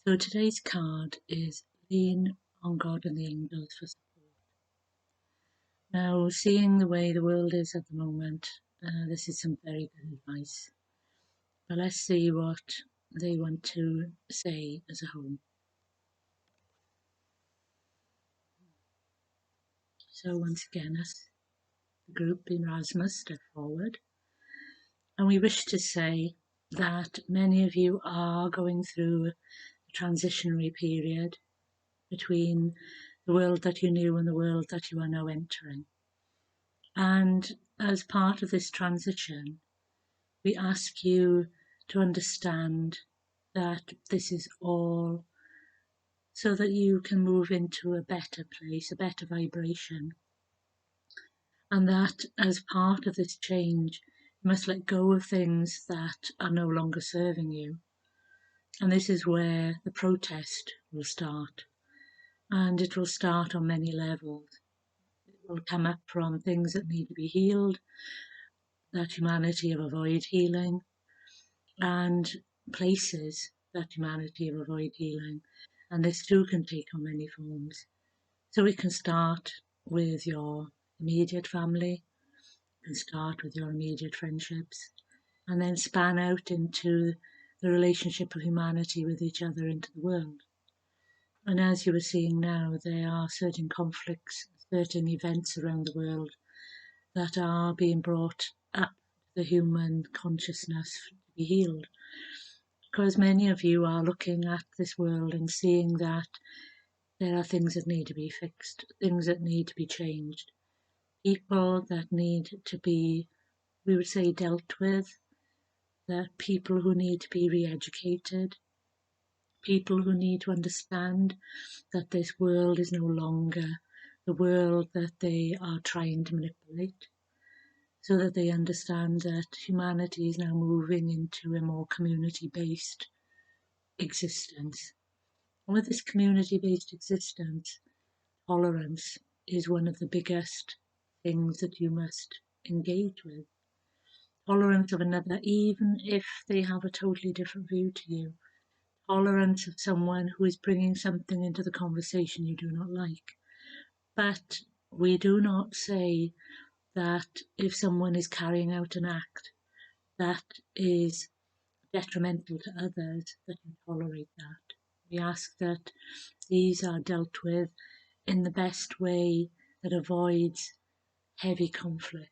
So today's card is lean on God and the angels for support. Now, seeing the way the world is at the moment, this is some very good advice. But let's see what they want to say as a whole. So once again, as the group in Erasmus step forward, and we wish to say that many of you are going through a transitionary period between the world that you knew and the world that you are now entering. And as part of this transition, we ask you to understand that this is all so that you can move into a better place, a better vibration. And that as part of this change, you must let go of things that are no longer serving you. And this is where the protest will start. And it will start on many levels. It will come up from things that need to be healed, that humanity have avoided healing, and places that humanity have avoided healing. And this too can take on many forms. So it can start with your immediate family, it can start with your immediate friendships, and then span out into the relationship of humanity with each other into the world. And as you are seeing now, there are certain conflicts, certain events around the world that are being brought up to the human consciousness to be healed. Because many of you are looking at this world and seeing that there are things that need to be fixed, things that need to be changed, people that need to be, we would say, dealt with, that people who need to be re-educated, people who need to understand that this world is no longer the world that they are trying to manipulate, so that they understand that humanity is now moving into a more community-based existence. And with this community-based existence, tolerance is one of the biggest things that you must engage with. Tolerance of another, even if they have a totally different view to you. Tolerance of someone who is bringing something into the conversation you do not like. But we do not say that if someone is carrying out an act that is detrimental to others, that you tolerate that. We ask that these are dealt with in the best way that avoids heavy conflict.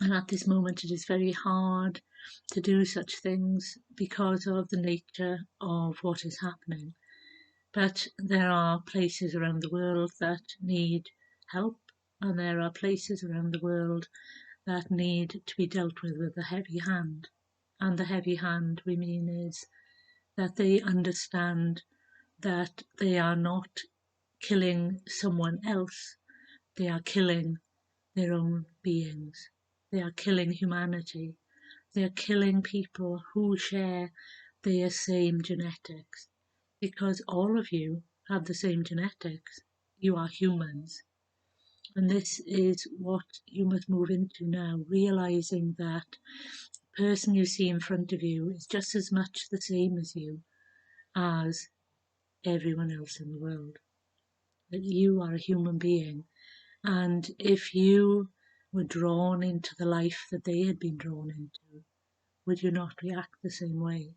And at this moment, it is very hard to do such things because of the nature of what is happening. But there are places around the world that need help, and there are places around the world that need to be dealt with a heavy hand. And the heavy hand we mean is that they understand that they are not killing someone else, they are killing their own beings. They are killing humanity. They are killing people who share their same genetics. Because all of you have the same genetics. You are humans. And this is what you must move into now, realizing that the person you see in front of you is just as much the same as you as everyone else in the world. That you are a human being. And if you were drawn into the life that they had been drawn into, would you not react the same way?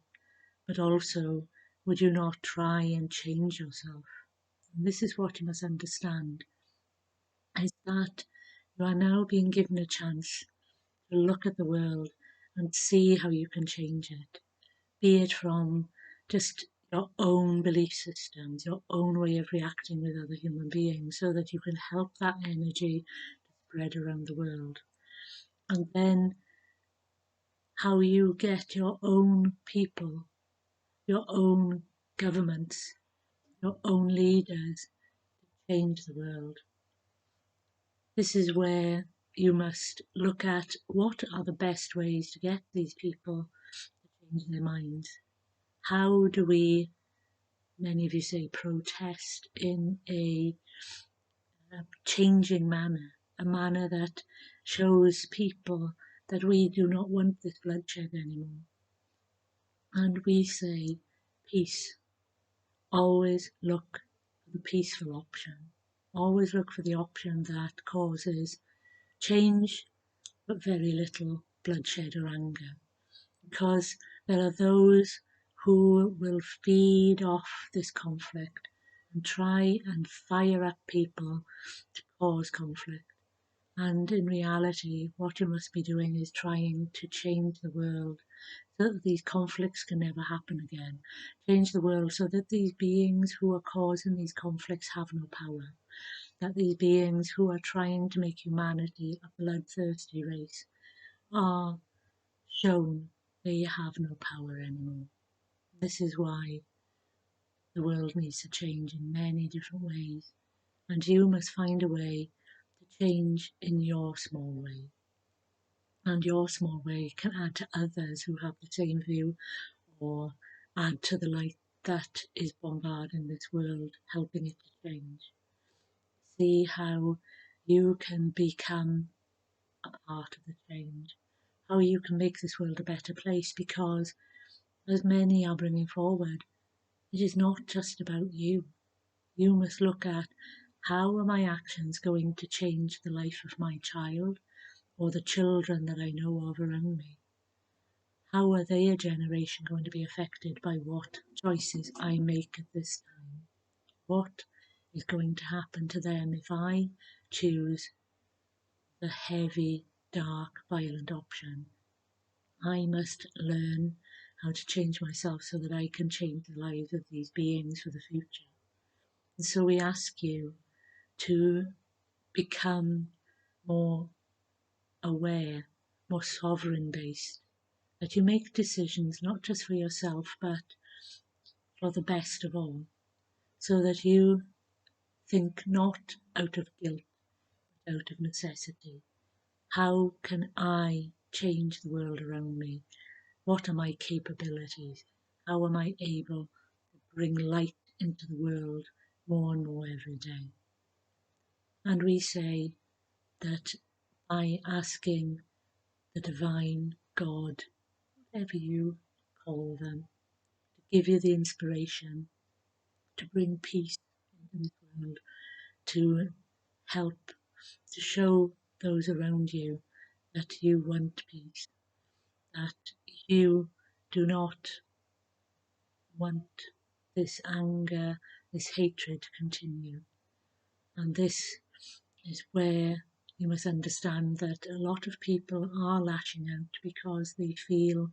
But also, would you not try and change yourself? And this is what you must understand, is that you are now being given a chance to look at the world and see how you can change it, be it from just your own belief systems, your own way of reacting with other human beings, so that you can help that energy to spread around the world. And then how you get your own people, your own governments, your own leaders to change the world. This is where you must look at what are the best ways to get these people to change their minds. How do we, many of you say, protest in a changing manner, a manner that shows people that we do not want this bloodshed anymore. And we say peace. always look for the peaceful option. Always look for the option that causes change but very little bloodshed or anger. Because there are those who will feed off this conflict and try and fire up people to cause conflict. And in reality, what you must be doing is trying to change the world so that these conflicts can never happen again. Change the world so that these beings who are causing these conflicts have no power. That these beings who are trying to make humanity a bloodthirsty race are shown they have no power anymore. This is why the world needs to change in many different ways, and you must find a way to change in your small way. And your small way can add to others who have the same view, or add to the light that is bombarding this world, helping it to change. See how you can become a part of the change, how you can make this world a better place, because as many are bringing forward, it is not just about you. You must look at, how are my actions going to change the life of my child or the children that I know of around me? How are they, a generation, going to be affected by what choices I make at this time? What is going to happen to them if I choose the heavy, dark, violent option? I must learn how to change myself so that I can change the lives of these beings for the future. And so we ask you to become more aware, more sovereign based, that you make decisions not just for yourself but for the best of all, so that you think not out of guilt but out of necessity. How can I change the world around me? What are my capabilities? How am I able to bring light into the world more and more every day? And we say that by asking the divine God, whatever you call them, to give you the inspiration to bring peace into this world, to help, to show those around you that you want peace, that you do not want this anger, this hatred to continue. And this is where you must understand that a lot of people are lashing out because they feel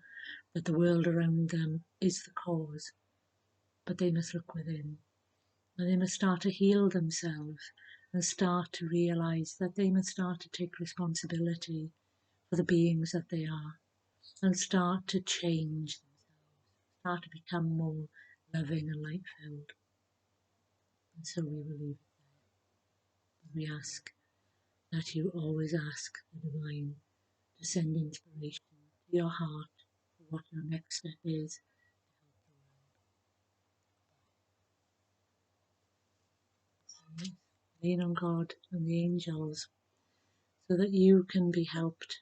that the world around them is the cause. But they must look within, and they must start to heal themselves and start to realize that they must start to take responsibility for the beings that they are and start to change themselves, start to become more loving and light filled. And so we will leave it there. We ask that you always ask the divine to send inspiration to your heart for what your next step is. Lean on God and the angels so that you can be helped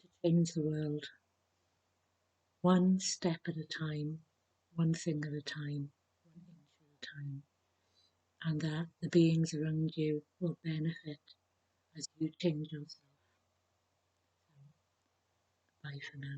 to change the world one step at a time, one thing at a time, 1 inch at a time, and that the beings around you will benefit as you change yourself. Bye for now.